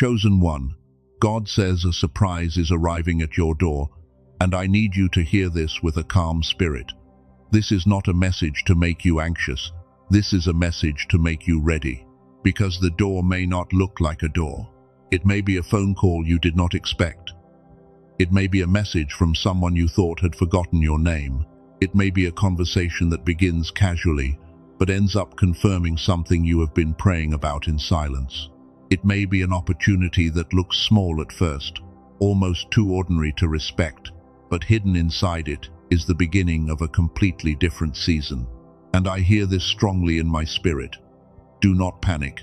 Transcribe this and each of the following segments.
Chosen one, God says a surprise is arriving at your door, and I need you to hear this with a calm spirit. This is not a message to make you anxious. This is a message to make you ready. Because the door may not look like a door. It may be a phone call you did not expect. It may be a message from someone you thought had forgotten your name. It may be a conversation that begins casually, but ends up confirming something you have been praying about in silence. It may be an opportunity that looks small at first, almost too ordinary to respect, but hidden inside it is the beginning of a completely different season. And I hear this strongly in my spirit. Do not panic.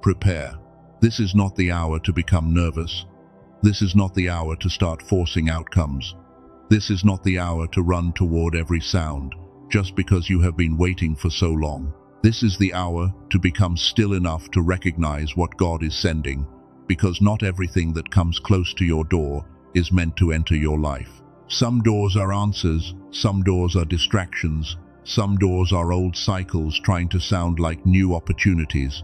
Prepare. This is not the hour to become nervous. This is not the hour to start forcing outcomes. This is not the hour to run toward every sound, just because you have been waiting for so long. This is the hour to become still enough to recognize what God is sending, because not everything that comes close to your door is meant to enter your life. Some doors are answers, some doors are distractions, some doors are old cycles trying to sound like new opportunities.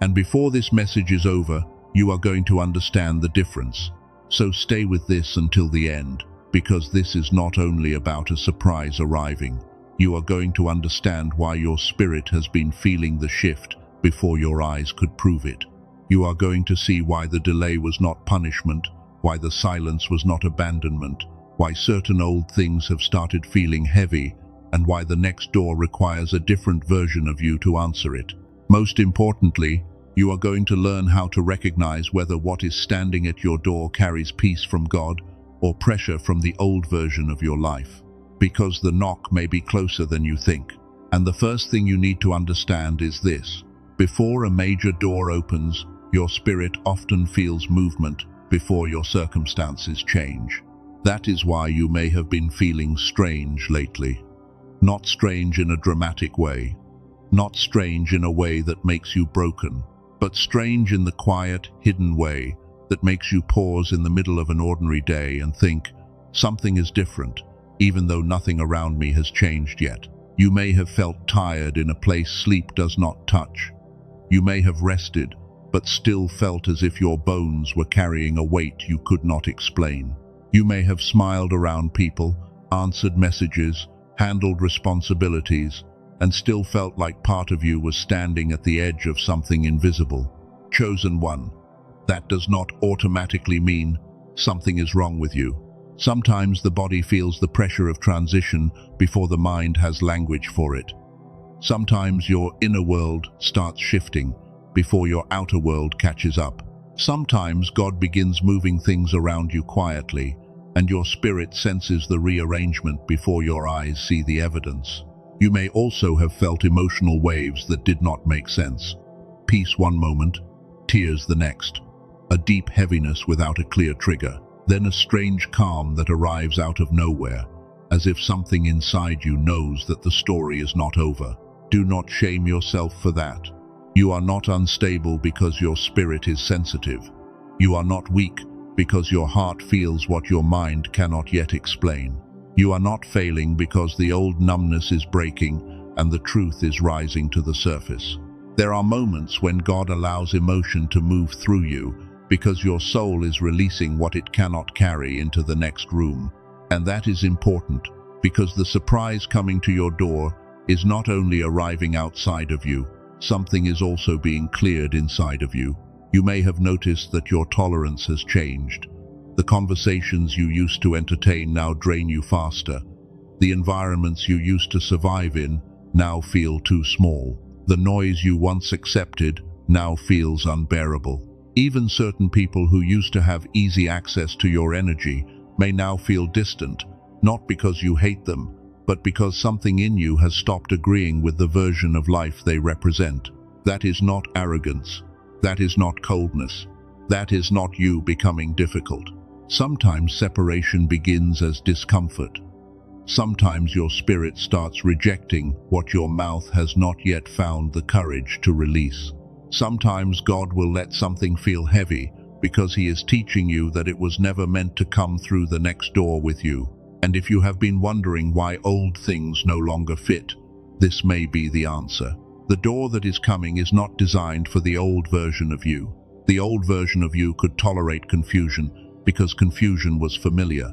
And before this message is over, you are going to understand the difference. So stay with this until the end, because this is not only about a surprise arriving. You are going to understand why your spirit has been feeling the shift before your eyes could prove it. You are going to see why the delay was not punishment, why the silence was not abandonment, why certain old things have started feeling heavy, and why the next door requires a different version of you to answer it. Most importantly, you are going to learn how to recognize whether what is standing at your door carries peace from God or pressure from the old version of your life. Because the knock may be closer than you think. And the first thing you need to understand is this. Before a major door opens, your spirit often feels movement before your circumstances change. That is why you may have been feeling strange lately. Not strange in a dramatic way. Not strange in a way that makes you broken. But strange in the quiet, hidden way that makes you pause in the middle of an ordinary day and think, something is different, even though nothing around me has changed yet. You may have felt tired in a place sleep does not touch. You may have rested, but still felt as if your bones were carrying a weight you could not explain. You may have smiled around people, answered messages, handled responsibilities, and still felt like part of you was standing at the edge of something invisible. Chosen one. That does not automatically mean something is wrong with you. Sometimes the body feels the pressure of transition before the mind has language for it. Sometimes your inner world starts shifting before your outer world catches up. Sometimes God begins moving things around you quietly, and your spirit senses the rearrangement before your eyes see the evidence. You may also have felt emotional waves that did not make sense. Peace one moment, tears the next. A deep heaviness without a clear trigger. Then a strange calm that arrives out of nowhere, as if something inside you knows that the story is not over. Do not shame yourself for that. You are not unstable because your spirit is sensitive. You are not weak because your heart feels what your mind cannot yet explain. You are not failing because the old numbness is breaking and the truth is rising to the surface. There are moments when God allows emotion to move through you because your soul is releasing what it cannot carry into the next room. And that is important because the surprise coming to your door is not only arriving outside of you, something is also being cleared inside of you. You may have noticed that your tolerance has changed. The conversations you used to entertain now drain you faster. The environments you used to survive in now feel too small. The noise you once accepted now feels unbearable. Even certain people who used to have easy access to your energy may now feel distant, not because you hate them, but because something in you has stopped agreeing with the version of life they represent. That is not arrogance. That is not coldness. That is not you becoming difficult. Sometimes separation begins as discomfort. Sometimes your spirit starts rejecting what your mouth has not yet found the courage to release. Sometimes God will let something feel heavy because He is teaching you that it was never meant to come through the next door with you. And if you have been wondering why old things no longer fit, this may be the answer. The door that is coming is not designed for the old version of you. The old version of you could tolerate confusion because confusion was familiar.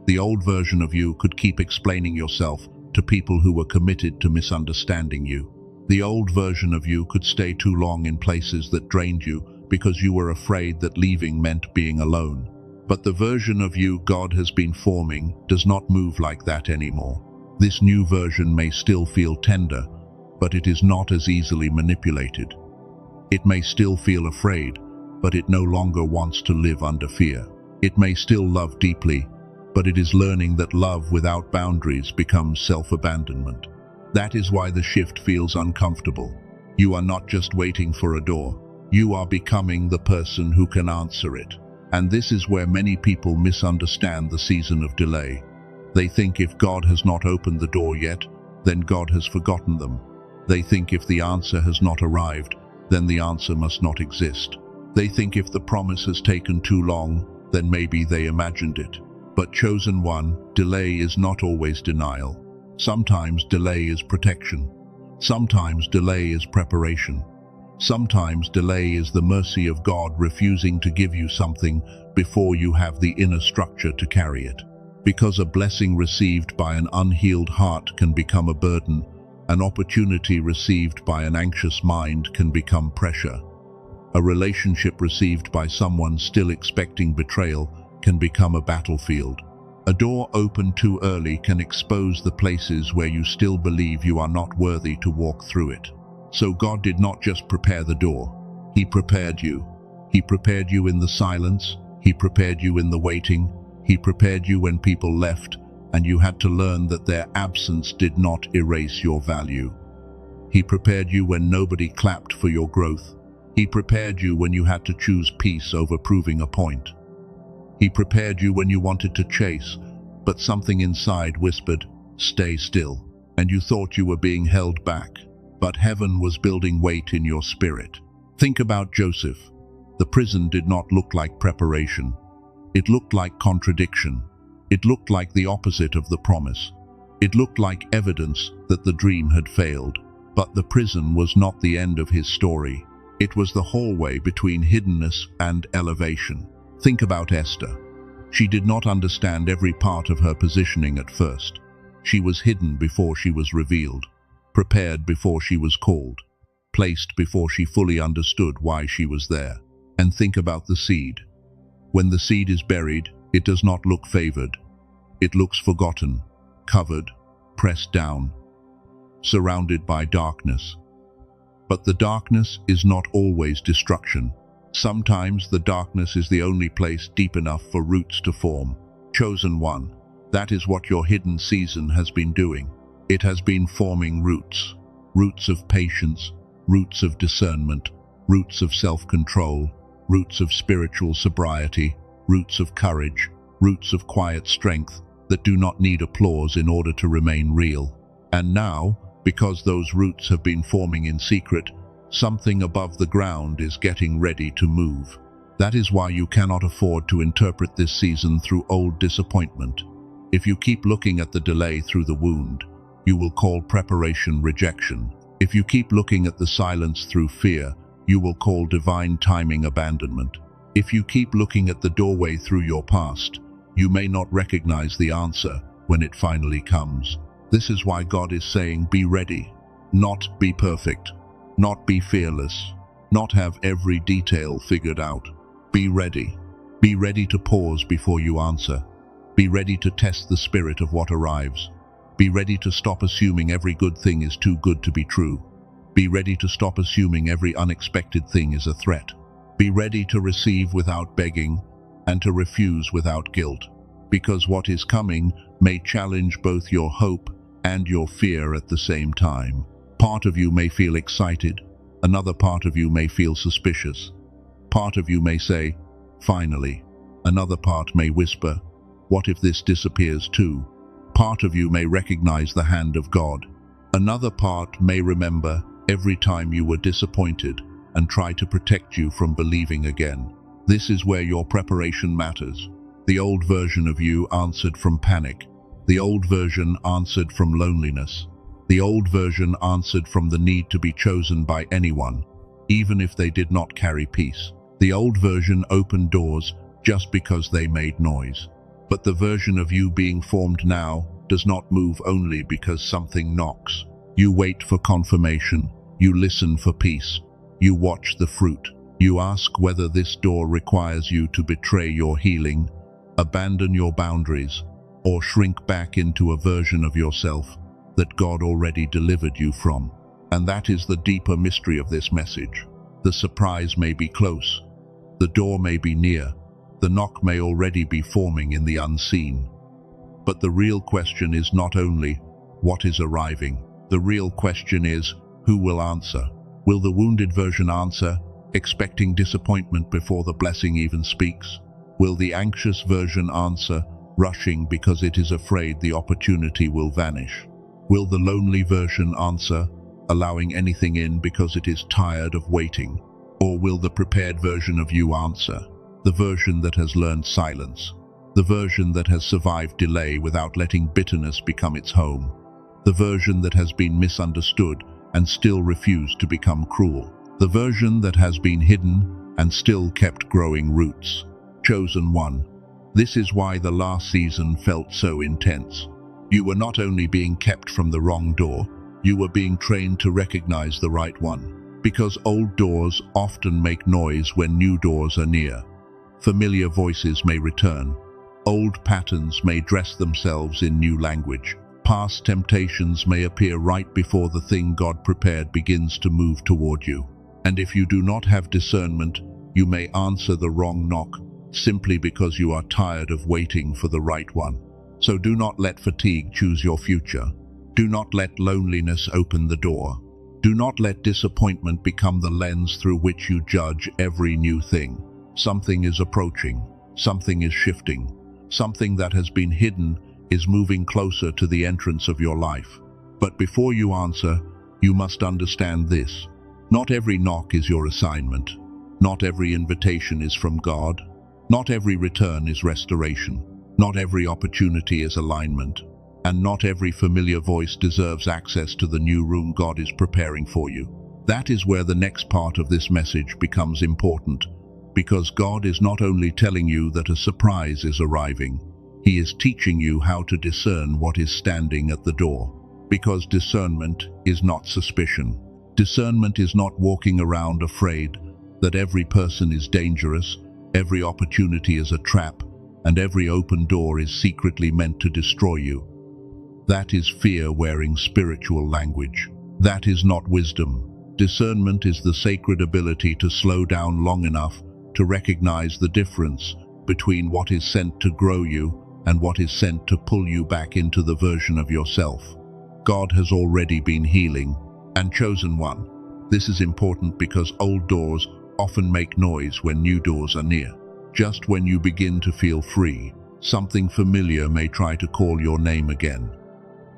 The old version of you could keep explaining yourself to people who were committed to misunderstanding you. The old version of you could stay too long in places that drained you because you were afraid that leaving meant being alone. But the version of you God has been forming does not move like that anymore. This new version may still feel tender, but it is not as easily manipulated. It may still feel afraid, but it no longer wants to live under fear. It may still love deeply, but it is learning that love without boundaries becomes self-abandonment. That is why the shift feels uncomfortable. You are not just waiting for a door. You are becoming the person who can answer it. And this is where many people misunderstand the season of delay. They think if God has not opened the door yet, then God has forgotten them. They think if the answer has not arrived, then the answer must not exist. They think if the promise has taken too long, then maybe they imagined it. But chosen one, delay is not always denial. Sometimes delay is protection. Sometimes delay is preparation. Sometimes delay is the mercy of God refusing to give you something before you have the inner structure to carry it. Because a blessing received by an unhealed heart can become a burden, an opportunity received by an anxious mind can become pressure. A relationship received by someone still expecting betrayal can become a battlefield. A door opened too early can expose the places where you still believe you are not worthy to walk through it. So God did not just prepare the door. He prepared you. He prepared you in the silence. He prepared you in the waiting. He prepared you when people left, and you had to learn that their absence did not erase your value. He prepared you when nobody clapped for your growth. He prepared you when you had to choose peace over proving a point. He prepared you when you wanted to chase, but something inside whispered, "Stay still," and you thought you were being held back. But heaven was building weight in your spirit. Think about Joseph. The prison did not look like preparation. It looked like contradiction. It looked like the opposite of the promise. It looked like evidence that the dream had failed. But the prison was not the end of his story. It was the hallway between hiddenness and elevation. Think about Esther. She did not understand every part of her positioning at first. She was hidden before she was revealed, prepared before she was called, placed before she fully understood why she was there. And think about the seed. When the seed is buried, it does not look favored. It looks forgotten, covered, pressed down, surrounded by darkness. But the darkness is not always destruction. Sometimes the darkness is the only place deep enough for roots to form. Chosen one, that is what your hidden season has been doing. It has been forming roots. Roots of patience, roots of discernment, roots of self-control, roots of spiritual sobriety, roots of courage, roots of quiet strength that do not need applause in order to remain real. And now, because those roots have been forming in secret, something above the ground is getting ready to move. That is why you cannot afford to interpret this season through old disappointment. If you keep looking at the delay through the wound, you will call preparation rejection. If you keep looking at the silence through fear, you will call divine timing abandonment. If you keep looking at the doorway through your past, you may not recognize the answer when it finally comes. This is why God is saying, be ready, not be perfect, not be fearless, not have every detail figured out. Be ready. Be ready to pause before you answer. Be ready to test the spirit of what arrives. Be ready to stop assuming every good thing is too good to be true. Be ready to stop assuming every unexpected thing is a threat. Be ready to receive without begging and to refuse without guilt, because what is coming may challenge both your hope and your fear at the same time. Part of you may feel excited, another part of you may feel suspicious. Part of you may say, finally. Another part may whisper, what if this disappears too? Part of you may recognize the hand of God. Another part may remember every time you were disappointed and try to protect you from believing again. This is where your preparation matters. The old version of you answered from panic. The old version answered from loneliness. The old version answered from the need to be chosen by anyone, even if they did not carry peace. The old version opened doors just because they made noise. But the version of you being formed now does not move only because something knocks. You wait for confirmation. You listen for peace. You watch the fruit. You ask whether this door requires you to betray your healing, abandon your boundaries, or shrink back into a version of yourself that God already delivered you from. And that is the deeper mystery of this message. The surprise may be close. The door may be near. The knock may already be forming in the unseen. But the real question is not only what is arriving. The real question is who will answer. Will the wounded version answer, expecting disappointment before the blessing even speaks? Will the anxious version answer, rushing because it is afraid the opportunity will vanish? Will the lonely version answer, allowing anything in because it is tired of waiting? Or will the prepared version of you answer, the version that has learned silence, the version that has survived delay without letting bitterness become its home, the version that has been misunderstood and still refused to become cruel, the version that has been hidden and still kept growing roots? Chosen one. This is why the last season felt so intense. You were not only being kept from the wrong door, you were being trained to recognize the right one. Because old doors often make noise when new doors are near. Familiar voices may return. Old patterns may dress themselves in new language. Past temptations may appear right before the thing God prepared begins to move toward you. And if you do not have discernment, you may answer the wrong knock simply because you are tired of waiting for the right one. So do not let fatigue choose your future. Do not let loneliness open the door. Do not let disappointment become the lens through which you judge every new thing. Something is approaching. Something is shifting. Something that has been hidden is moving closer to the entrance of your life. But before you answer, you must understand this. Not every knock is your assignment. Not every invitation is from God. Not every return is restoration. Not every opportunity is alignment. And not every familiar voice deserves access to the new room God is preparing for you. That is where the next part of this message becomes important, because God is not only telling you that a surprise is arriving, He is teaching you how to discern what is standing at the door. Because discernment is not suspicion. Discernment is not walking around afraid that every person is dangerous, every opportunity is a trap, and every open door is secretly meant to destroy you. That is fear wearing spiritual language. That is not wisdom. Discernment is the sacred ability to slow down long enough to recognize the difference between what is sent to grow you and what is sent to pull you back into the version of yourself. God has already been healing and chosen one. This is important because old doors often make noise when new doors are near. Just when you begin to feel free, something familiar may try to call your name again.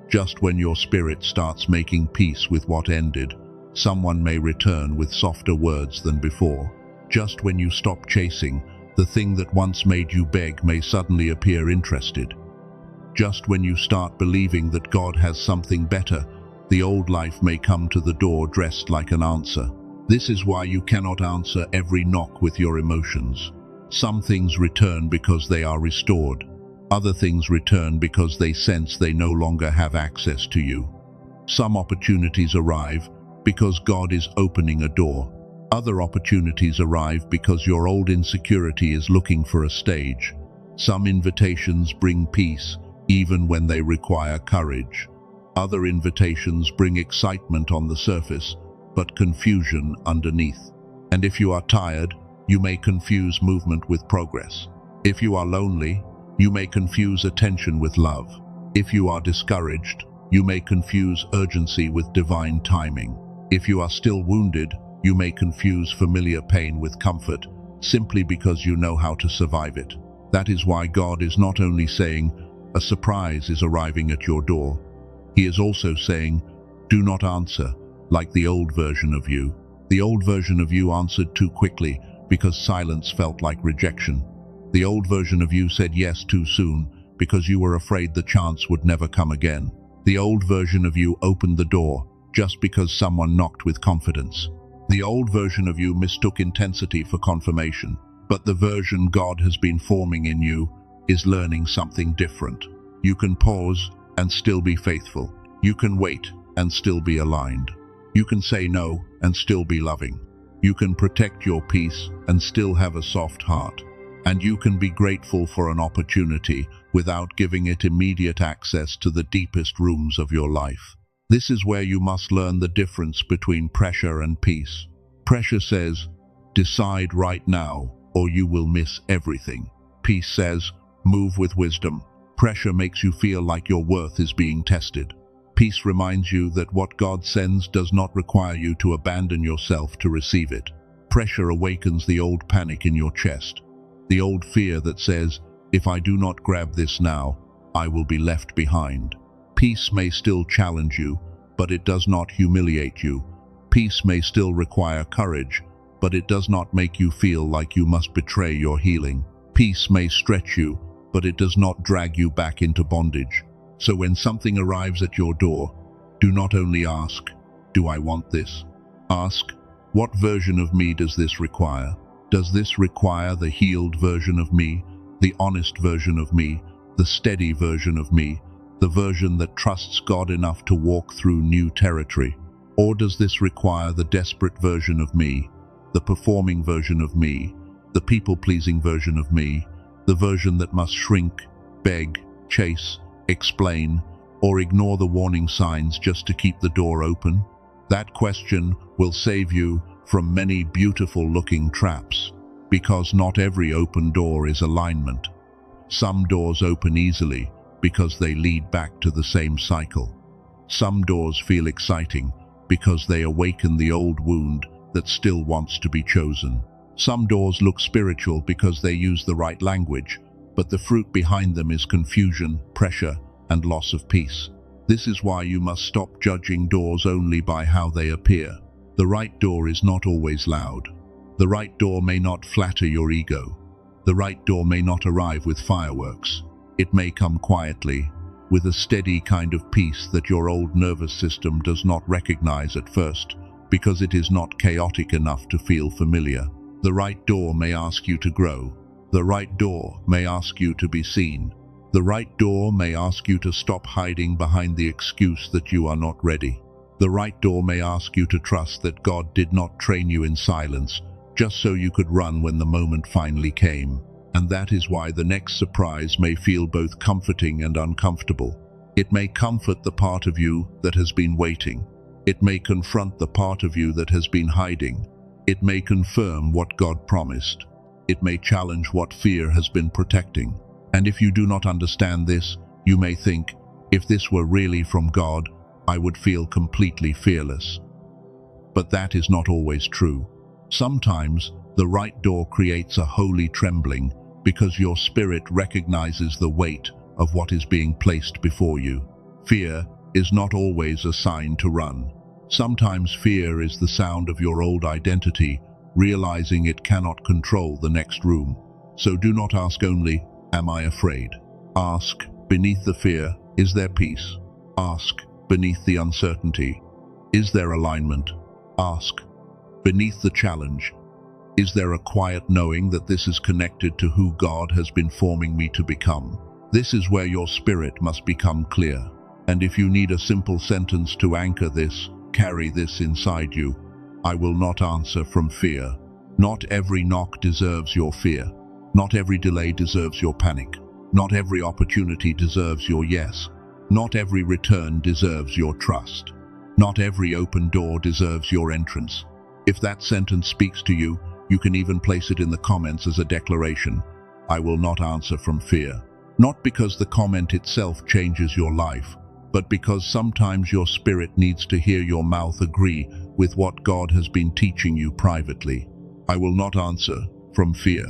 Just when your spirit starts making peace with what ended, someone may return with softer words than before. Just when you stop chasing, the thing that once made you beg may suddenly appear interested. Just when you start believing that God has something better, the old life may come to the door dressed like an answer. This is why you cannot answer every knock with your emotions. Some things return because they are restored. Other things return because they sense they no longer have access to you. Some opportunities arrive because God is opening a door. Other opportunities arrive because your old insecurity is looking for a stage. Some invitations bring peace, even when they require courage. Other invitations bring excitement on the surface, but confusion underneath. And if you are tired, you may confuse movement with progress. If you are lonely, you may confuse attention with love. If you are discouraged, you may confuse urgency with divine timing. If you are still wounded, you may confuse familiar pain with comfort, simply because you know how to survive it. That is why God is not only saying, a surprise is arriving at your door. He is also saying, do not answer, like the old version of you. The old version of you answered too quickly because silence felt like rejection. The old version of you said yes too soon because you were afraid the chance would never come again. The old version of you opened the door just because someone knocked with confidence. The old version of you mistook intensity for confirmation, but the version God has been forming in you is learning something different. You can pause and still be faithful. You can wait and still be aligned. You can say no and still be loving. You can protect your peace and still have a soft heart. And you can be grateful for an opportunity without giving it immediate access to the deepest rooms of your life. This is where you must learn the difference between pressure and peace. Pressure says, decide right now, or you will miss everything. Peace says, move with wisdom. Pressure makes you feel like your worth is being tested. Peace reminds you that what God sends does not require you to abandon yourself to receive it. Pressure awakens the old panic in your chest, the old fear that says, if I do not grab this now, I will be left behind. Peace may still challenge you, but it does not humiliate you. Peace may still require courage, but it does not make you feel like you must betray your healing. Peace may stretch you, but it does not drag you back into bondage. So when something arrives at your door, do not only ask, do I want this? Ask, what version of me does this require? Does this require the healed version of me, the honest version of me, the steady version of me, the version that trusts God enough to walk through new territory? Or does this require the desperate version of me, the performing version of me, the people-pleasing version of me, the version that must shrink, beg, chase, explain, or ignore the warning signs just to keep the door open? That question will save you from many beautiful-looking traps, because not every open door is alignment. Some doors open easily because they lead back to the same cycle. Some doors feel exciting because they awaken the old wound that still wants to be chosen. Some doors look spiritual because they use the right language, but the fruit behind them is confusion, pressure, and loss of peace. This is why you must stop judging doors only by how they appear. The right door is not always loud. The right door may not flatter your ego. The right door may not arrive with fireworks. It may come quietly, with a steady kind of peace that your old nervous system does not recognize at first, because it is not chaotic enough to feel familiar. The right door may ask you to grow. The right door may ask you to be seen. The right door may ask you to stop hiding behind the excuse that you are not ready. The right door may ask you to trust that God did not train you in silence, just so you could run when the moment finally came. And that is why the next surprise may feel both comforting and uncomfortable. It may comfort the part of you that has been waiting. It may confront the part of you that has been hiding. It may confirm what God promised. It may challenge what fear has been protecting. And if you do not understand this, you may think, if this were really from God, I would feel completely fearless. But that is not always true. Sometimes the right door creates a holy trembling because your spirit recognizes the weight of what is being placed before you. Fear is not always a sign to run. Sometimes fear is the sound of your old identity, realizing it cannot control the next room. So do not ask only, am I afraid? Ask, beneath the fear, is there peace? Ask, beneath the uncertainty, is there alignment? Ask, beneath the challenge, is there a quiet knowing that this is connected to who God has been forming me to become? This is where your spirit must become clear. And if you need a simple sentence to anchor this, carry this inside you. I will not answer from fear. Not every knock deserves your fear. Not every delay deserves your panic. Not every opportunity deserves your yes. Not every return deserves your trust. Not every open door deserves your entrance. If that sentence speaks to you, you can even place it in the comments as a declaration. I will not answer from fear. Not because the comment itself changes your life, but because sometimes your spirit needs to hear your mouth agree with what God has been teaching you privately. I will not answer from fear.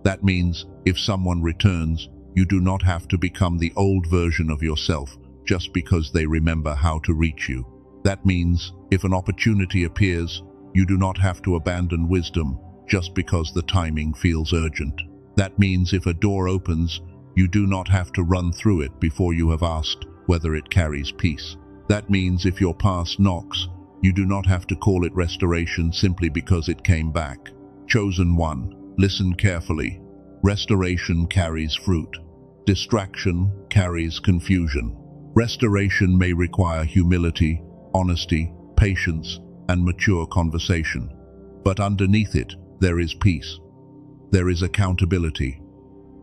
That means if someone returns, you do not have to become the old version of yourself just because they remember how to reach you. That means if an opportunity appears, you do not have to abandon wisdom just because the timing feels urgent. That means if a door opens, you do not have to run through it before you have asked whether it carries peace. That means if your past knocks, You do not have to call it restoration simply because it came back. Chosen one, listen carefully. Restoration carries fruit. Distraction carries confusion. Restoration may require humility, honesty, patience, and mature conversation. But underneath it, there is peace. There is accountability.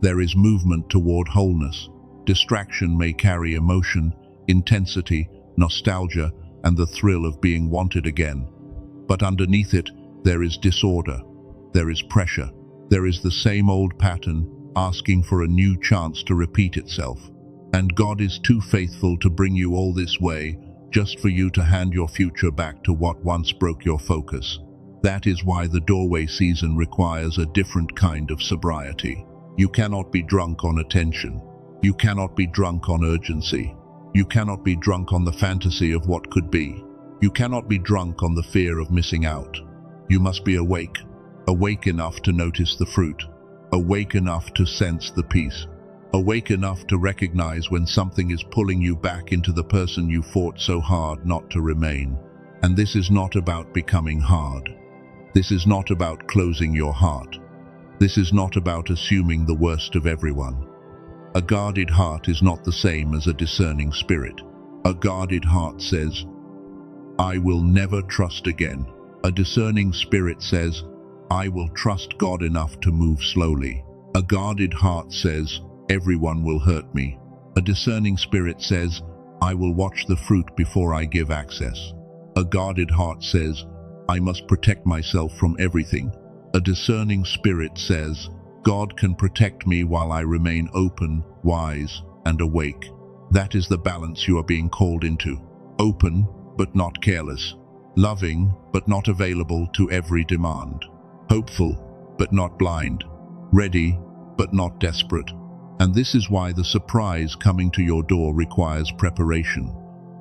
There is movement toward wholeness. Distraction may carry emotion, intensity, nostalgia, and the thrill of being wanted again. But underneath it, there is disorder. There is pressure. There is the same old pattern, asking for a new chance to repeat itself. And God is too faithful to bring you all this way, just for you to hand your future back to what once broke your focus. That is why the doorway season requires a different kind of sobriety. You cannot be drunk on attention. You cannot be drunk on urgency. You cannot be drunk on the fantasy of what could be. You cannot be drunk on the fear of missing out. You must be awake. Awake enough to notice the fruit. Awake enough to sense the peace. Awake enough to recognize when something is pulling you back into the person you fought so hard not to remain. And this is not about becoming hard. This is not about closing your heart. This is not about assuming the worst of everyone. A guarded heart is not the same as a discerning spirit. A guarded heart says, I will never trust again. A discerning spirit says, I will trust God enough to move slowly. A guarded heart says, everyone will hurt me. A discerning spirit says, I will watch the fruit before I give access. A guarded heart says, I must protect myself from everything. A discerning spirit says, God can protect me while I remain open, wise, and awake. That is the balance you are being called into. Open, but not careless. Loving, but not available to every demand. Hopeful, but not blind. Ready, but not desperate. And this is why the surprise coming to your door requires preparation.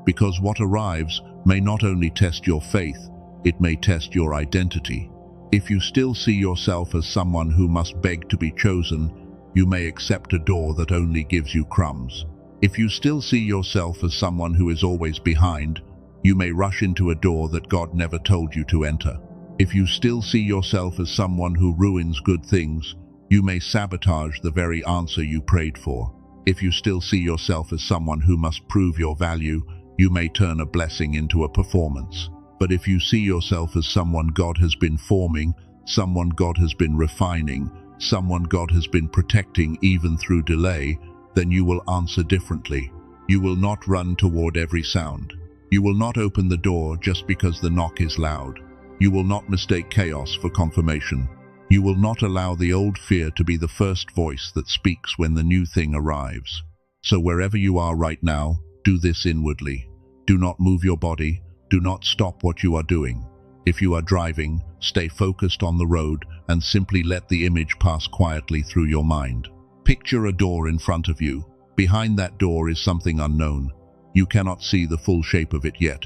Because what arrives may not only test your faith, it may test your identity. If you still see yourself as someone who must beg to be chosen, you may accept a door that only gives you crumbs. If you still see yourself as someone who is always behind, you may rush into a door that God never told you to enter. If you still see yourself as someone who ruins good things, you may sabotage the very answer you prayed for. If you still see yourself as someone who must prove your value, you may turn a blessing into a performance. But if you see yourself as someone God has been forming, someone God has been refining, someone God has been protecting even through delay, then you will answer differently. You will not run toward every sound. You will not open the door just because the knock is loud. You will not mistake chaos for confirmation. You will not allow the old fear to be the first voice that speaks when the new thing arrives. So wherever you are right now, do this inwardly. Do not move your body. Do not stop what you are doing. If you are driving, stay focused on the road and simply let the image pass quietly through your mind. Picture a door in front of you. Behind that door is something unknown. You cannot see the full shape of it yet.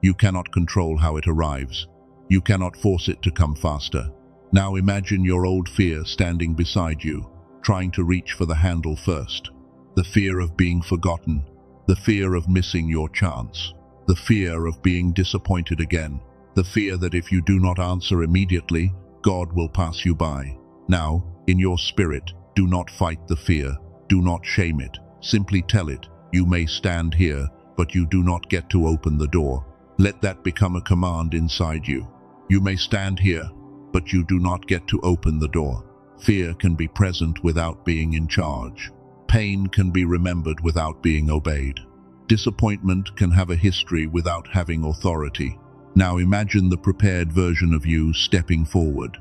You cannot control how it arrives. You cannot force it to come faster. Now imagine your old fear standing beside you, trying to reach for the handle first. The fear of being forgotten. The fear of missing your chance. The fear of being disappointed again. The fear that if you do not answer immediately, God will pass you by. Now, in your spirit, do not fight the fear. Do not shame it. Simply tell it, you may stand here, but you do not get to open the door. Let that become a command inside you. You may stand here, but you do not get to open the door. Fear can be present without being in charge. Pain can be remembered without being obeyed. Disappointment can have a history without having authority. Now imagine the prepared version of you stepping forward.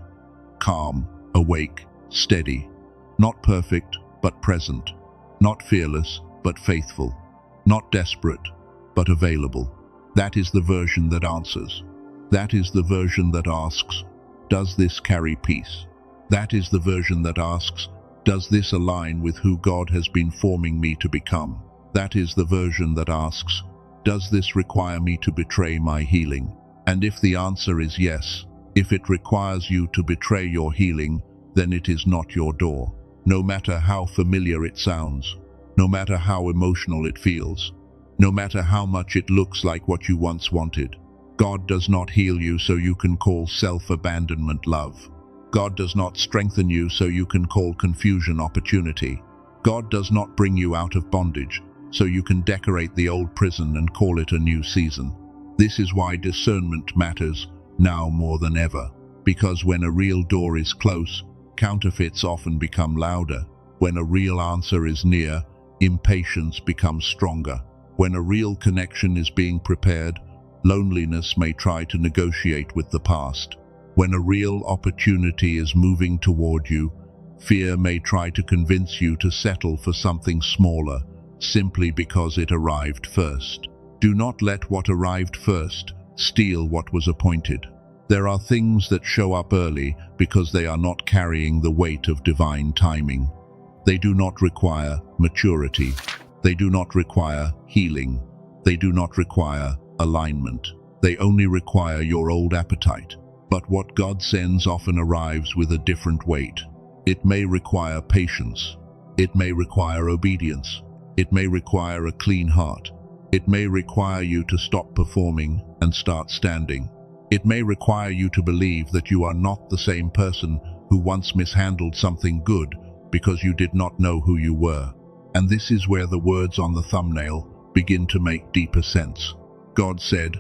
Calm, awake, steady. Not perfect, but present. Not fearless, but faithful. Not desperate, but available. That is the version that answers. That is the version that asks, does this carry peace? That is the version that asks, does this align with who God has been forming me to become? That is the version that asks, does this require me to betray my healing? And if the answer is yes, if it requires you to betray your healing, then it is not your door. No matter how familiar it sounds, no matter how emotional it feels, no matter how much it looks like what you once wanted, God does not heal you so you can call self-abandonment love. God does not strengthen you so you can call confusion opportunity. God does not bring you out of bondage so you can decorate the old prison and call it a new season. This is why discernment matters now more than ever. Because when a real door is close, counterfeits often become louder. When a real answer is near, impatience becomes stronger. When a real connection is being prepared, loneliness may try to negotiate with the past. When a real opportunity is moving toward you, fear may try to convince you to settle for something smaller, simply because it arrived first. Do not let what arrived first steal what was appointed. There are things that show up early because they are not carrying the weight of divine timing. They do not require maturity. They do not require healing. They do not require alignment. They only require your old appetite. But what God sends often arrives with a different weight. It may require patience. It may require obedience. It may require a clean heart. It may require you to stop performing and start standing. It may require you to believe that you are not the same person who once mishandled something good because you did not know who you were. And this is where the words on the thumbnail begin to make deeper sense. God said,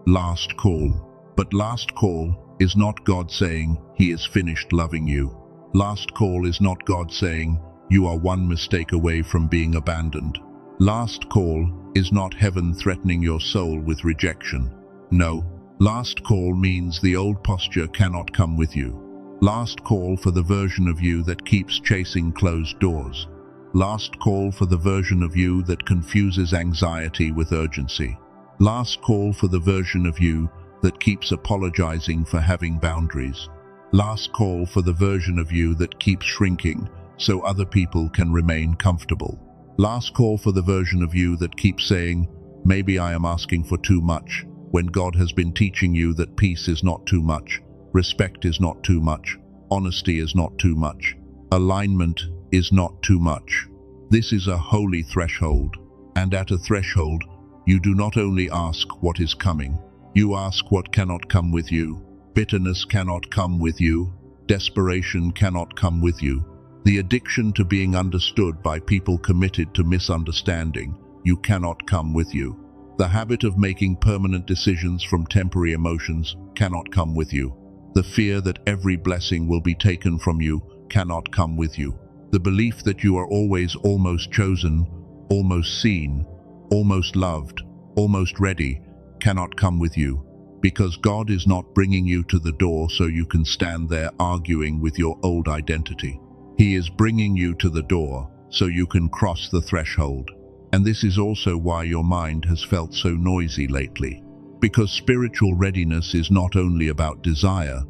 "Last call." But last call is not God saying He is finished loving you. Last call is not God saying you are one mistake away from being abandoned. Last call is not heaven threatening your soul with rejection. No, last call means the old posture cannot come with you. Last call for the version of you that keeps chasing closed doors. Last call for the version of you that confuses anxiety with urgency. Last call for the version of you that keeps apologizing for having boundaries. Last call for the version of you that keeps shrinking so other people can remain comfortable. Last call for the version of you that keeps saying, "Maybe I am asking for too much," when God has been teaching you that peace is not too much, respect is not too much, honesty is not too much, alignment is not too much. This is a holy threshold, and at a threshold, you do not only ask what is coming, you ask what cannot come with you. Bitterness cannot come with you. Desperation cannot come with you. The addiction to being understood by people committed to misunderstanding you cannot come with you. The habit of making permanent decisions from temporary emotions cannot come with you. The fear that every blessing will be taken from you cannot come with you. The belief that you are always almost chosen, almost seen, almost loved, almost ready cannot come with you. Because God is not bringing you to the door so you can stand there arguing with your old identity. He is bringing you to the door so you can cross the threshold. And this is also why your mind has felt so noisy lately. Because spiritual readiness is not only about desire,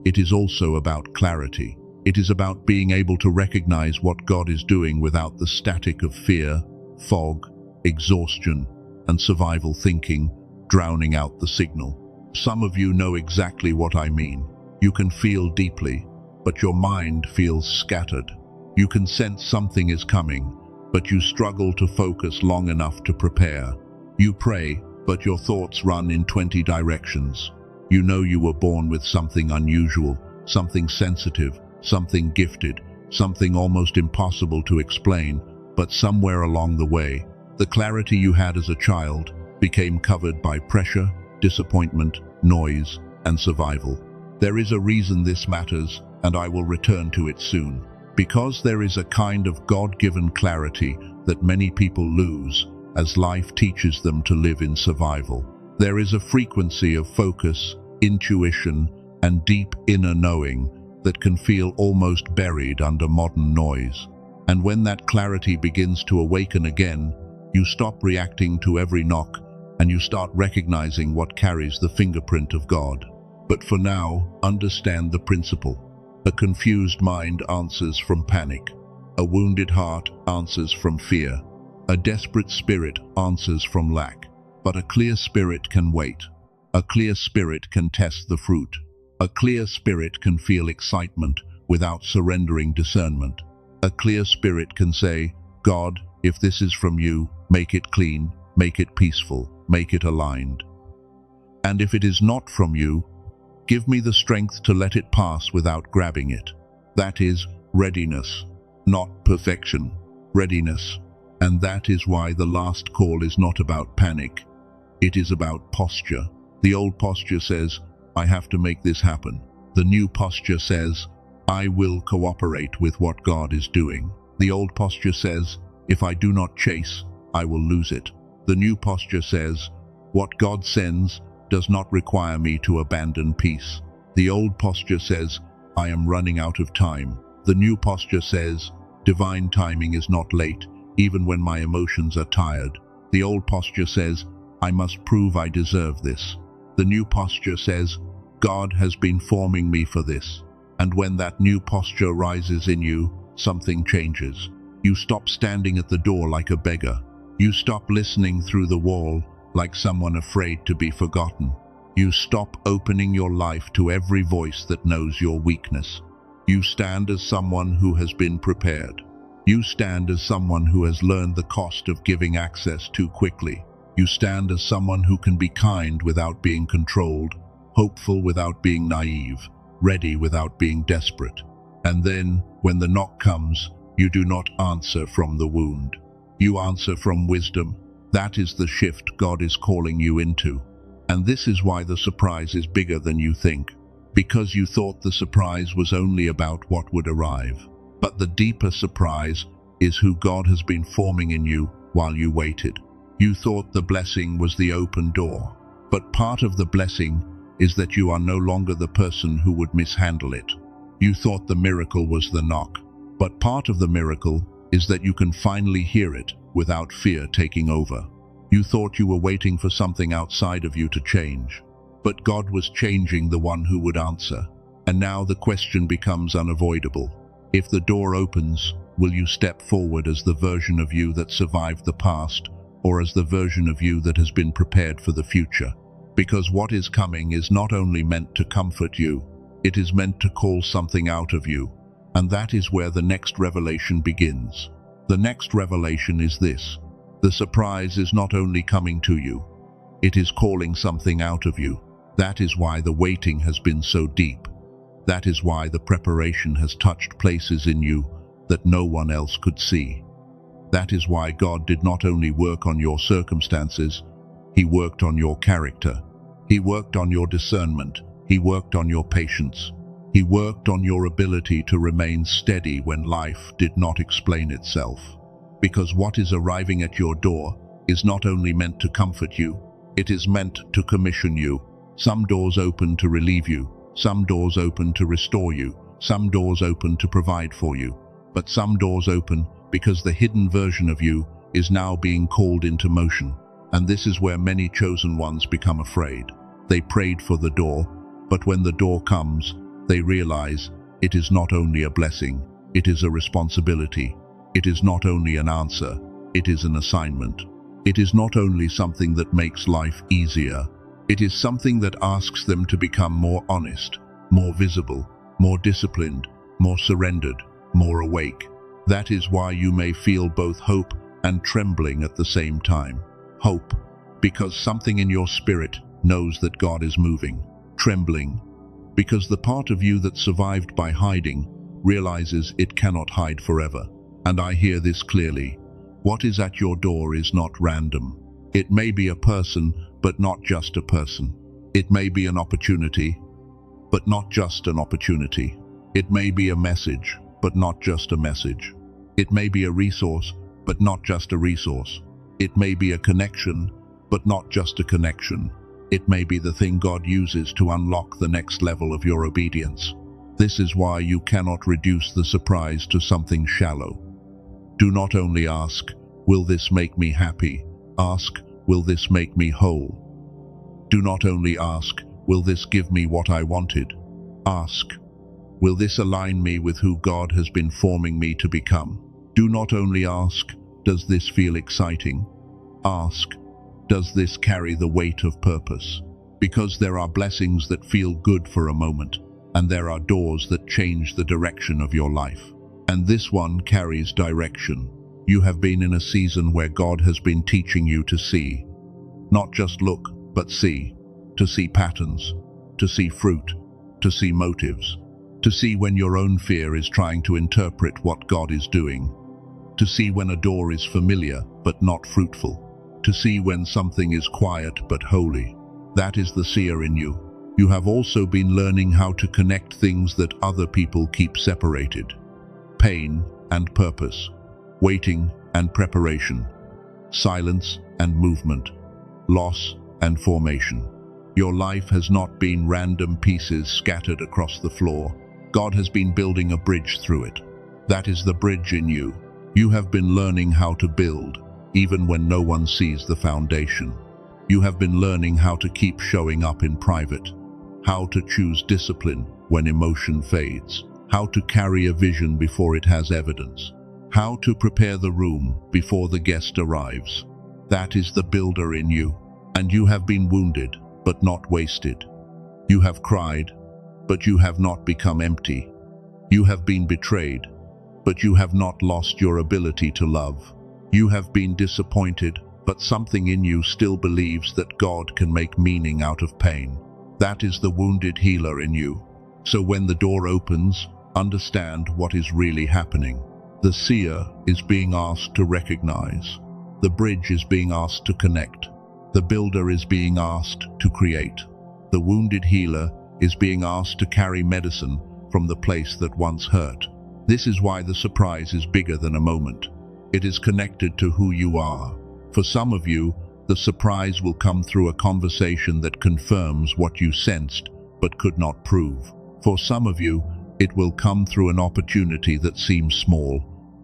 it is also about clarity. It is about being able to recognize what God is doing without the static of fear, fog, exhaustion, and survival thinking drowning out the signal. Some of you know exactly what I mean. You can feel deeply, but your mind feels scattered. You can sense something is coming, but you struggle to focus long enough to prepare. You pray, but your thoughts run in 20 directions. You know you were born with something unusual, something sensitive, something gifted, something almost impossible to explain, but somewhere along the way, the clarity you had as a child became covered by pressure, disappointment, noise, and survival. There is a reason this matters, and I will return to it soon. Because there is a kind of God-given clarity that many people lose as life teaches them to live in survival. There is a frequency of focus, intuition, and deep inner knowing that can feel almost buried under modern noise. And when that clarity begins to awaken again, you stop reacting to every knock and you start recognizing what carries the fingerprint of God. But for now, understand the principle. A confused mind answers from panic. A wounded heart answers from fear. A desperate spirit answers from lack. But a clear spirit can wait. A clear spirit can test the fruit. A clear spirit can feel excitement without surrendering discernment. A clear spirit can say, "God, if this is from you, make it clean, make it peaceful, make it aligned." And if it is not from you, give me the strength to let it pass without grabbing it. That is readiness, not perfection. Readiness. And that is why the last call is not about panic. It is about posture. The old posture says, I have to make this happen. The new posture says, I will cooperate with what God is doing. The old posture says, if I do not chase, I will lose it. The new posture says, what God sends does not require me to abandon peace. The old posture says, I am running out of time. The new posture says, divine timing is not late, even when my emotions are tired. The old posture says, I must prove I deserve this. The new posture says, God has been forming me for this. And when that new posture rises in you, something changes. You stop standing at the door like a beggar. You stop listening through the wall like someone afraid to be forgotten. You stop opening your life to every voice that knows your weakness. You stand as someone who has been prepared. You stand as someone who has learned the cost of giving access too quickly. You stand as someone who can be kind without being controlled, hopeful without being naive, ready without being desperate. And then, when the knock comes, you do not answer from the wound. You answer from wisdom. That is the shift God is calling you into. And this is why the surprise is bigger than you think. Because you thought the surprise was only about what would arrive. But the deeper surprise is who God has been forming in you while you waited. You thought the blessing was the open door. But part of the blessing is that you are no longer the person who would mishandle it. You thought the miracle was the knock. But part of the miracle is that you can finally hear it without fear taking over. You thought you were waiting for something outside of you to change. But God was changing the one who would answer. And now the question becomes unavoidable. If the door opens, will you step forward as the version of you that survived the past, or as the version of you that has been prepared for the future? Because what is coming is not only meant to comfort you, it is meant to call something out of you. And that is where the next revelation begins. The next revelation is this. The surprise is not only coming to you, it is calling something out of you. That is why the waiting has been so deep. That is why the preparation has touched places in you that no one else could see. That is why God did not only work on your circumstances, He worked on your character. He worked on your discernment. He worked on your patience. He worked on your ability to remain steady when life did not explain itself. Because what is arriving at your door is not only meant to comfort you, it is meant to commission you. Some doors open to relieve you, some doors open to restore you, some doors open to provide for you. But some doors open because the hidden version of you is now being called into motion. And this is where many chosen ones become afraid. They prayed for the door, but when the door comes, they realize it is not only a blessing, it is a responsibility. It is not only an answer, it is an assignment. It is not only something that makes life easier, it is something that asks them to become more honest, more visible, more disciplined, more surrendered, more awake. That is why you may feel both hope and trembling at the same time. Hope, because something in your spirit knows that God is moving. Trembling, because the part of you that survived by hiding realizes it cannot hide forever. And I hear this clearly. What is at your door is not random. It may be a person, but not just a person. It may be an opportunity, but not just an opportunity. It may be a message, but not just a message. It may be a resource, but not just a resource. It may be a connection, but not just a connection. It may be the thing God uses to unlock the next level of your obedience. This is why you cannot reduce the surprise to something shallow. Do not only ask, will this make me happy? Ask, will this make me whole? Do not only ask, will this give me what I wanted? Ask, will this align me with who God has been forming me to become? Do not only ask, does this feel exciting? Ask, does this carry the weight of purpose? Because there are blessings that feel good for a moment, and there are doors that change the direction of your life. And this one carries direction. You have been in a season where God has been teaching you to see. Not just look, but see. to see patterns, to see fruit, to see motives, to see when your own fear is trying to interpret what God is doing, to see when a door is familiar but not fruitful, to see when something is quiet but holy. That is the seer in you. You have also been learning how to connect things that other people keep separated: pain and purpose, waiting and preparation, silence and movement, loss and formation. Your life has not been random pieces scattered across the floor. God has been building a bridge through it. That is the bridge in you. You have been learning how to build, even when no one sees the foundation. You have been learning how to keep showing up in private, how to choose discipline when emotion fades, how to carry a vision before it has evidence, how to prepare the room before the guest arrives. That is the builder in you. And you have been wounded, but not wasted. You have cried, but you have not become empty. You have been betrayed, but you have not lost your ability to love. You have been disappointed, but something in you still believes that God can make meaning out of pain. That is the wounded healer in you. So when the door opens, understand what is really happening. The seer is being asked to recognize. The bridge is being asked to connect. The builder is being asked to create. The wounded healer is being asked to carry medicine from the place that once hurt. This is why the surprise is bigger than a moment. It is connected to who you are. For some of you, the surprise will come through a conversation that confirms what you sensed but could not prove. For some of you, it will come through an opportunity that seems small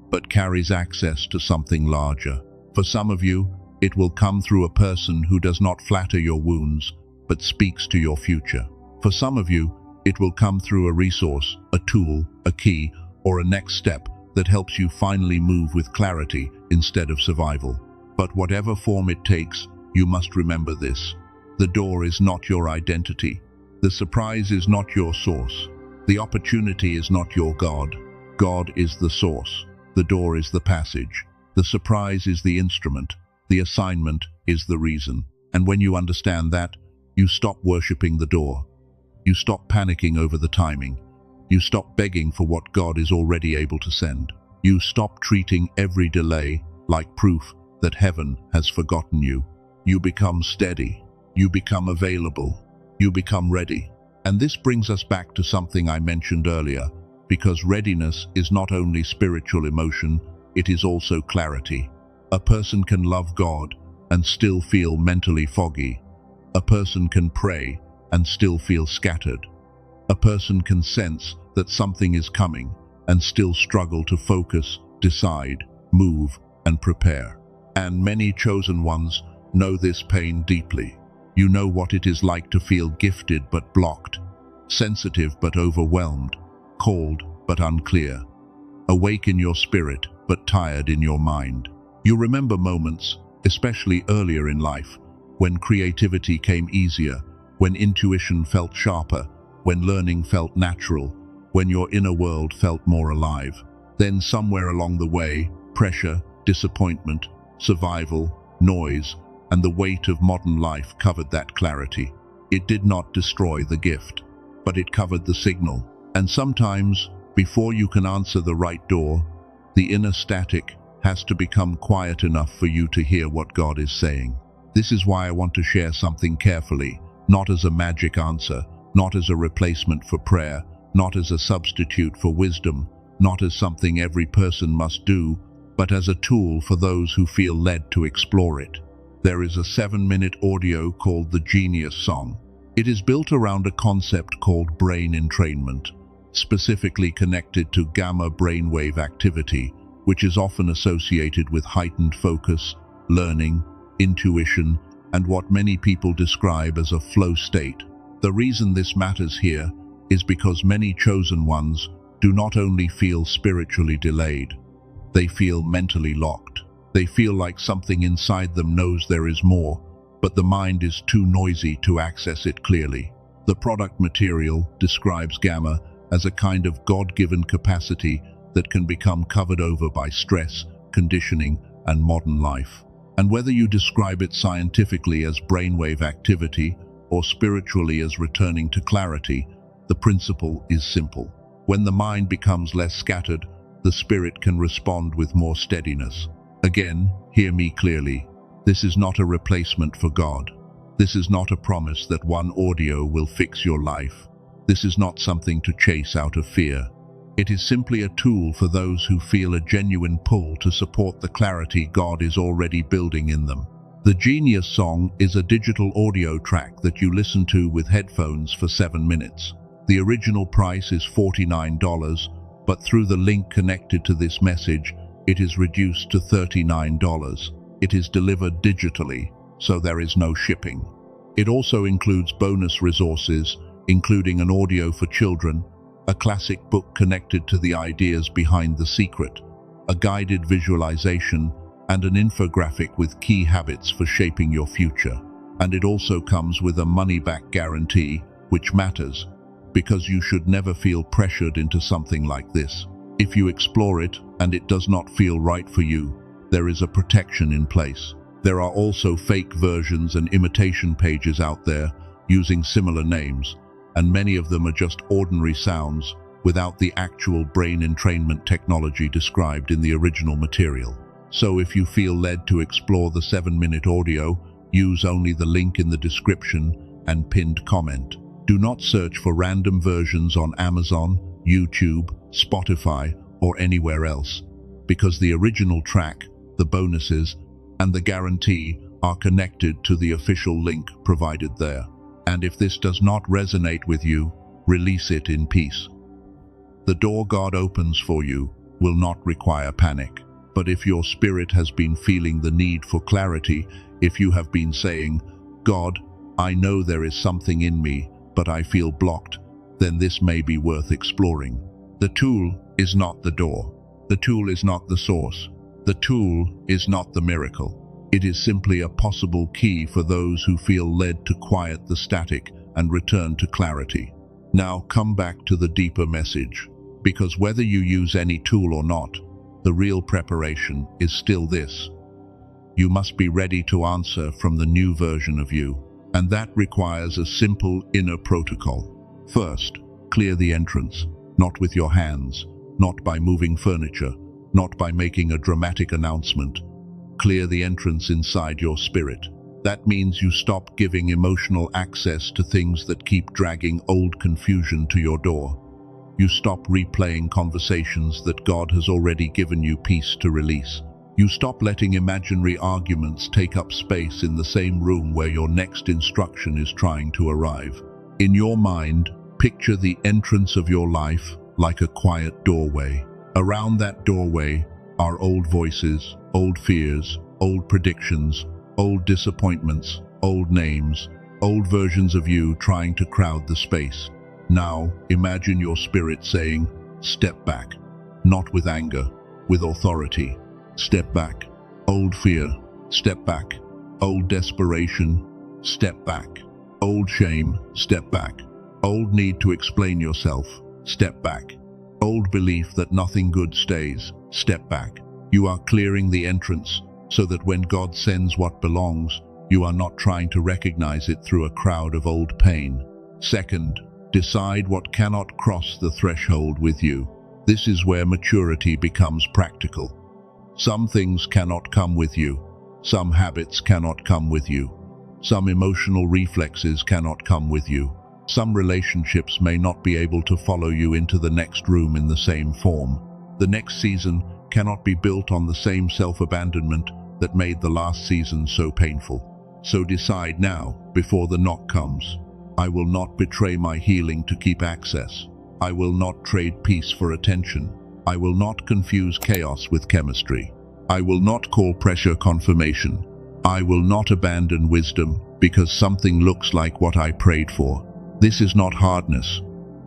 but carries access to something larger. For some of you, it will come through a person who does not flatter your wounds but speaks to your future. For some of you, it will come through a resource, a tool, a key, or a next step that helps you finally move with clarity instead of survival. But whatever form it takes, you must remember this: the door is not your identity. The surprise is not your source. The opportunity is not your God. God is the source. The door is the passage. The surprise is the instrument. The assignment is the reason. And when you understand that, you stop worshipping the door. You stop panicking over the timing. You stop begging for what God is already able to send. You stop treating every delay like proof that heaven has forgotten you. You become steady. You become available. You become ready. And this brings us back to something I mentioned earlier, because readiness is not only spiritual emotion, it is also clarity. A person can love God and still feel mentally foggy. A person can pray and still feel scattered. A person can sense that something is coming and still struggle to focus, decide, move, and prepare. And many chosen ones know this pain deeply. You know what it is like to feel gifted but blocked, sensitive but overwhelmed, called but unclear, awake in your spirit but tired in your mind. You remember moments, especially earlier in life, when creativity came easier, when intuition felt sharper, when learning felt natural, when your inner world felt more alive. Then somewhere along the way, pressure, disappointment, survival, noise, and the weight of modern life covered that clarity. It did not destroy the gift, but it covered the signal. And sometimes, before you can answer the right door, the inner static has to become quiet enough for you to hear what God is saying. This is why I want to share something carefully, not as a magic answer, not as a replacement for prayer, not as a substitute for wisdom, not as something every person must do, but as a tool for those who feel led to explore it. There is a 7-minute audio called The Genius Song. It is built around a concept called brain entrainment, specifically connected to gamma brainwave activity, which is often associated with heightened focus, learning, intuition, and what many people describe as a flow state. The reason this matters here is because many chosen ones do not only feel spiritually delayed, they feel mentally locked. They feel like something inside them knows there is more, but the mind is too noisy to access it clearly. The product material describes gamma as a kind of God-given capacity that can become covered over by stress, conditioning, and modern life. And whether you describe it scientifically as brainwave activity or spiritually as returning to clarity, the principle is simple. When the mind becomes less scattered, the spirit can respond with more steadiness. Again, hear me clearly. This is not a replacement for God. This is not a promise that one audio will fix your life. This is not something to chase out of fear. It is simply a tool for those who feel a genuine pull to support the clarity God is already building in them. The Genius Song is a digital audio track that you listen to with headphones for 7 minutes. The original price is $49, but through the link connected to this message, it is reduced to $39. It is delivered digitally, so there is no shipping. It also includes bonus resources, including an audio for children, a classic book connected to the ideas behind The Secret, a guided visualization, and an infographic with key habits for shaping your future. And it also comes with a money-back guarantee, which matters, because you should never feel pressured into something like this. If you explore it and it does not feel right for you, there is a protection in place. There are also fake versions and imitation pages out there using similar names, and many of them are just ordinary sounds without the actual brain entrainment technology described in the original material. So if you feel led to explore the 7-minute audio, use only the link in the description and pinned comment. Do not search for random versions on Amazon, YouTube, Spotify, or anywhere else, because the original track, the bonuses, and the guarantee are connected to the official link provided there. And if this does not resonate with you, release it in peace. The door God opens for you will not require panic. But if your spirit has been feeling the need for clarity, if you have been saying, "God, I know there is something in me, but I feel blocked," then this may be worth exploring. The tool is not the door. The tool is not the source. The tool is not the miracle. It is simply a possible key for those who feel led to quiet the static and return to clarity. Now come back to the deeper message, because whether you use any tool or not, the real preparation is still this. You must be ready to answer from the new version of you, and that requires a simple inner protocol. First, clear the entrance, not with your hands, not by moving furniture, not by making a dramatic announcement. Clear the entrance inside your spirit. That means you stop giving emotional access to things that keep dragging old confusion to your door. You stop replaying conversations that God has already given you peace to release. You stop letting imaginary arguments take up space in the same room where your next instruction is trying to arrive. In your mind, picture the entrance of your life like a quiet doorway. Around that doorway are old voices, old fears, old predictions, old disappointments, old names, old versions of you trying to crowd the space. Now, imagine your spirit saying, "Step back," not with anger, with authority. Step back. Old fear, step back. Old desperation, step back. Old shame, step back. Old need to explain yourself, step back. Old belief that nothing good stays, step back. You are clearing the entrance so that when God sends what belongs, you are not trying to recognize it through a crowd of old pain. Second, decide what cannot cross the threshold with you. This is where maturity becomes practical. Some things cannot come with you. Some habits cannot come with you. Some emotional reflexes cannot come with you. Some relationships may not be able to follow you into the next room in the same form. The next season cannot be built on the same self-abandonment that made the last season so painful. So decide now, before the knock comes. I will not betray my healing to keep access. I will not trade peace for attention. I will not confuse chaos with chemistry. I will not call pressure confirmation. I will not abandon wisdom because something looks like what I prayed for. This is not hardness.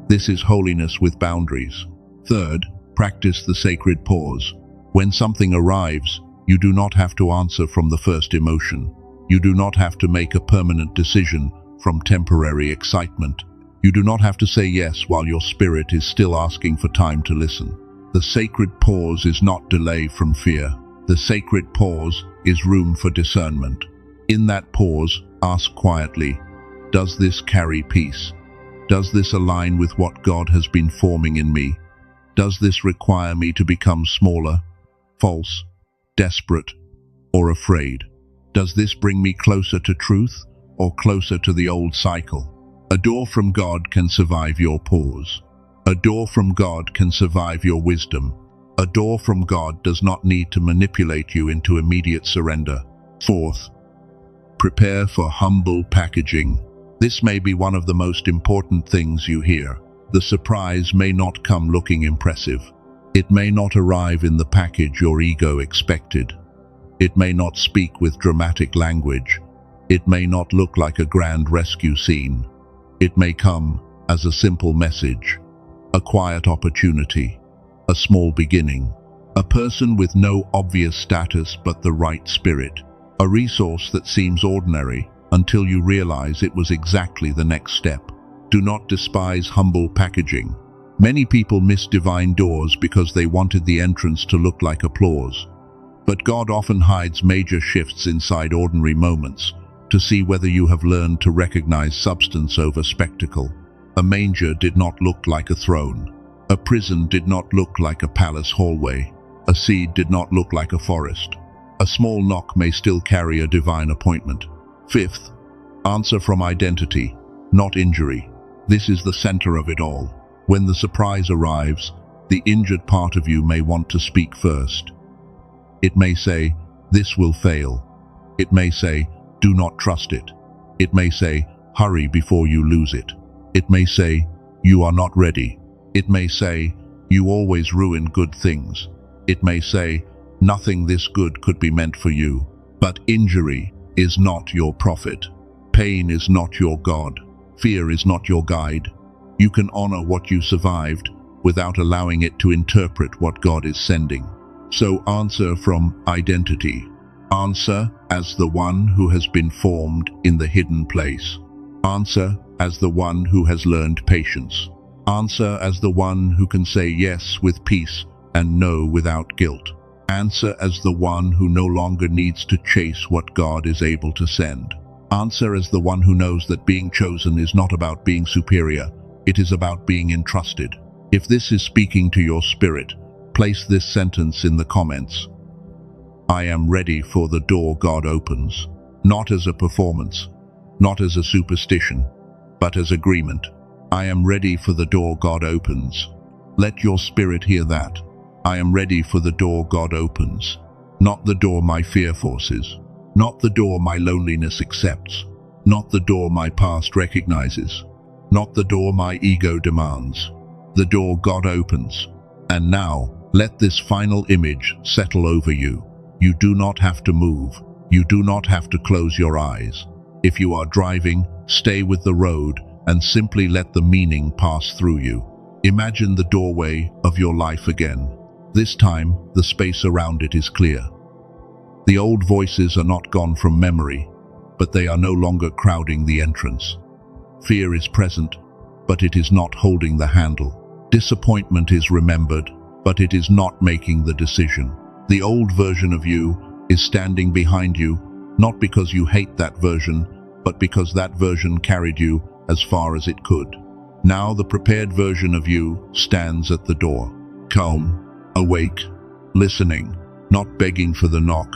This is holiness with boundaries. Third, practice the sacred pause. When something arrives, you do not have to answer from the first emotion. You do not have to make a permanent decision from temporary excitement. You do not have to say yes while your spirit is still asking for time to listen. The sacred pause is not delay from fear. The sacred pause is room for discernment. In that pause, ask quietly, Does this carry peace? Does this align with what God has been forming in me? Does this require me to become smaller, false, desperate, or afraid? Does this bring me closer to truth or closer to the old cycle? A door from God can survive your pause. A door from God can survive your wisdom. A door from God does not need to manipulate you into immediate surrender. Fourth, prepare for humble packaging. This may be one of the most important things you hear. The surprise may not come looking impressive. It may not arrive in the package your ego expected. It may not speak with dramatic language. It may not look like a grand rescue scene. It may come as a simple message, a quiet opportunity, a small beginning, a person with no obvious status but the right spirit, a resource that seems ordinary until you realize it was exactly the next step. Do not despise humble packaging. Many people miss divine doors because they wanted the entrance to look like applause. But God often hides major shifts inside ordinary moments to see whether you have learned to recognize substance over spectacle. A manger did not look like a throne. A prison did not look like a palace hallway. A seed did not look like a forest. A small knock may still carry a divine appointment. Fifth, answer from identity, not injury. This is the center of it all. When the surprise arrives, the injured part of you may want to speak first. It may say, "This will fail." It may say, "Do not trust it." It may say, "Hurry before you lose it." It may say, "You are not ready." It may say, "You always ruin good things." It may say, "Nothing this good could be meant for you." But injury is not your prophet. Pain is not your God. Fear is not your guide. You can honor what you survived without allowing it to interpret what God is sending. So answer from identity. Answer as the one who has been formed in the hidden place. Answer as the one who has learned patience. Answer as the one who can say yes with peace and no without guilt. Answer as the one who no longer needs to chase what God is able to send. Answer as the one who knows that being chosen is not about being superior, it is about being entrusted. If this is speaking to your spirit, place this sentence in the comments. I am ready for the door God opens, not as a performance, not as a superstition, but as agreement. I am ready for the door God opens. Let your spirit hear that. I am ready for the door God opens, not the door my fear forces, not the door my loneliness accepts, not the door my past recognizes, not the door my ego demands, the door God opens. And now, let this final image settle over you. You do not have to move. You do not have to close your eyes. If you are driving, stay with the road and simply let the meaning pass through you. Imagine the doorway of your life again. This time, the space around it is clear. The old voices are not gone from memory, but they are no longer crowding the entrance. Fear is present, but it is not holding the handle. Disappointment is remembered, but it is not making the decision. The old version of you is standing behind you, not because you hate that version, but because that version carried you as far as it could. Now the prepared version of you stands at the door, calm, awake, listening, not begging for the knock,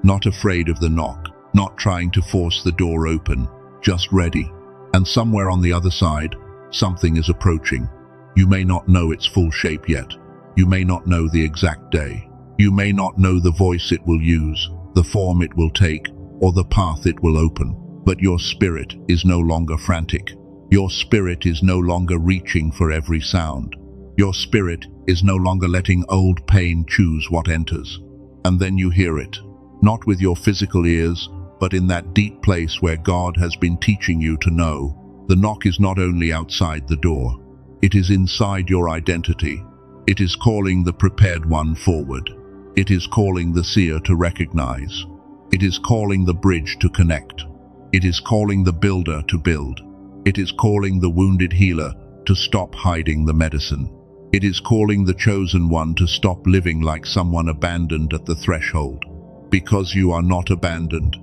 not afraid of the knock, not trying to force the door open, just ready. And somewhere on the other side, something is approaching. You may not know its full shape yet. You may not know the exact day. You may not know the voice it will use, the form it will take, or the path it will open. But your spirit is no longer frantic. Your spirit is no longer reaching for every sound. Your spirit is no longer letting old pain choose what enters. And then you hear it, not with your physical ears, but in that deep place where God has been teaching you to know. The knock is not only outside the door, it is inside your identity. It is calling the prepared one forward. It is calling the seer to recognize. It is calling the bridge to connect. It is calling the builder to build. It is calling the wounded healer to stop hiding the medicine. It is calling the chosen one to stop living like someone abandoned at the threshold. Because you are not abandoned.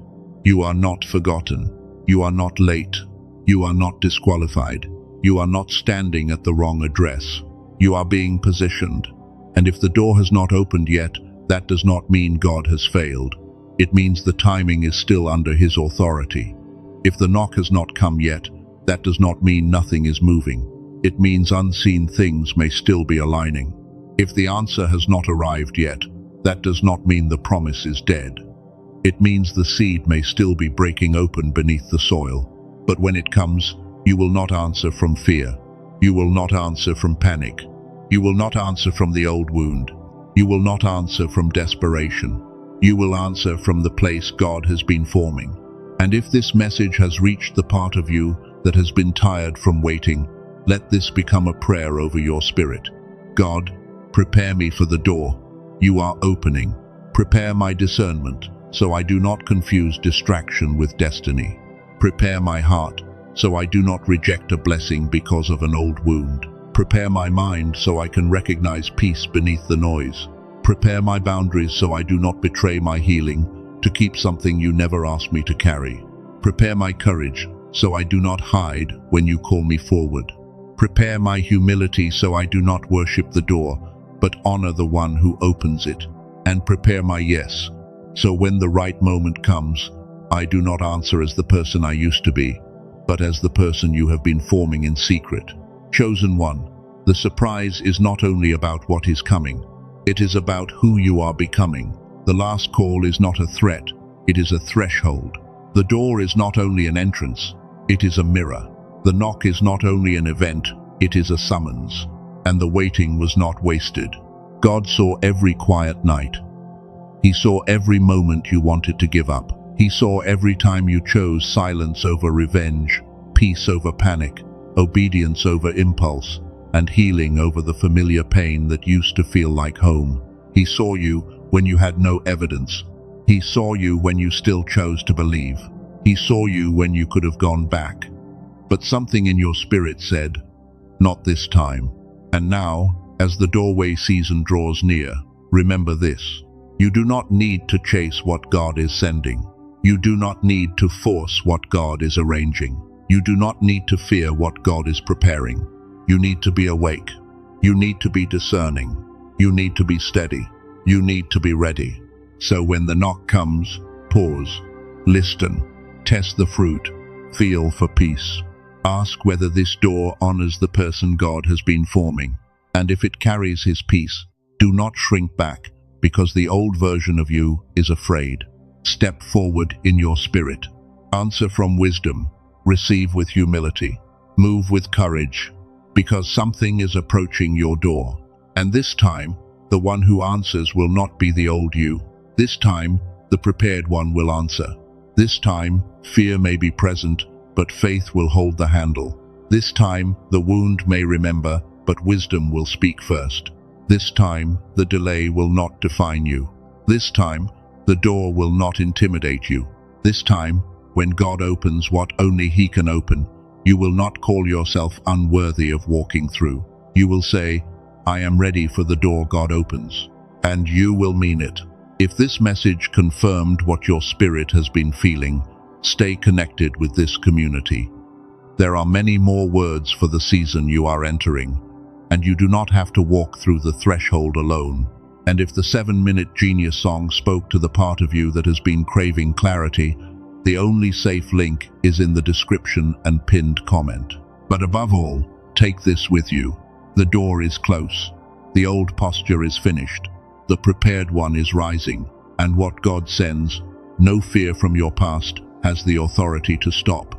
You are not forgotten. You are not late. You are not disqualified. You are not standing at the wrong address. You are being positioned. And if the door has not opened yet, that does not mean God has failed. It means the timing is still under His authority. If the knock has not come yet, that does not mean nothing is moving. It means unseen things may still be aligning. If the answer has not arrived yet, that does not mean the promise is dead. It means the seed may still be breaking open beneath the soil. But when it comes, you will not answer from fear. You will not answer from panic. You will not answer from the old wound. You will not answer from desperation. You will answer from the place God has been forming. And if this message has reached the part of you that has been tired from waiting, let this become a prayer over your spirit. God, prepare me for the door you are opening. Prepare my discernment, so I do not confuse distraction with destiny. Prepare my heart, so I do not reject a blessing because of an old wound. Prepare my mind so I can recognize peace beneath the noise. Prepare my boundaries so I do not betray my healing to keep something you never asked me to carry. Prepare my courage so I do not hide when you call me forward. Prepare my humility so I do not worship the door, but honor the one who opens it. And prepare my yes, so when the right moment comes, I do not answer as the person I used to be, but as the person you have been forming in secret. Chosen one, the surprise is not only about what is coming, it is about who you are becoming. The last call is not a threat, it is a threshold. The door is not only an entrance, it is a mirror. The knock is not only an event, it is a summons. And the waiting was not wasted. God saw every quiet night. He saw every moment you wanted to give up. He saw every time you chose silence over revenge, peace over panic, obedience over impulse, and healing over the familiar pain that used to feel like home. He saw you when you had no evidence. He saw you when you still chose to believe. He saw you when you could have gone back. But something in your spirit said, "Not this time." And now, as the doorway season draws near, remember this. You do not need to chase what God is sending. You do not need to force what God is arranging. You do not need to fear what God is preparing. You need to be awake. You need to be discerning. You need to be steady. You need to be ready. So when the knock comes, pause, listen, test the fruit, feel for peace. Ask whether this door honors the person God has been forming. And if it carries His peace, do not shrink back, because the old version of you is afraid. Step forward in your spirit. Answer from wisdom. Receive with humility. Move with courage, because something is approaching your door. And this time, the one who answers will not be the old you. This time, the prepared one will answer. This time, fear may be present, but faith will hold the handle. This time, the wound may remember, but wisdom will speak first. This time, the delay will not define you. This time, the door will not intimidate you. This time, when God opens what only He can open, you will not call yourself unworthy of walking through. You will say, "I am ready for the door God opens." And you will mean it. If this message confirmed what your spirit has been feeling, stay connected with this community. There are many more words for the season you are entering, and you do not have to walk through the threshold alone. And if the 7-minute Genius song spoke to the part of you that has been craving clarity, the only safe link is in the description and pinned comment. But above all, take this with you. The door is close. The old posture is finished. The prepared one is rising. And what God sends, no fear from your past, has the authority to stop.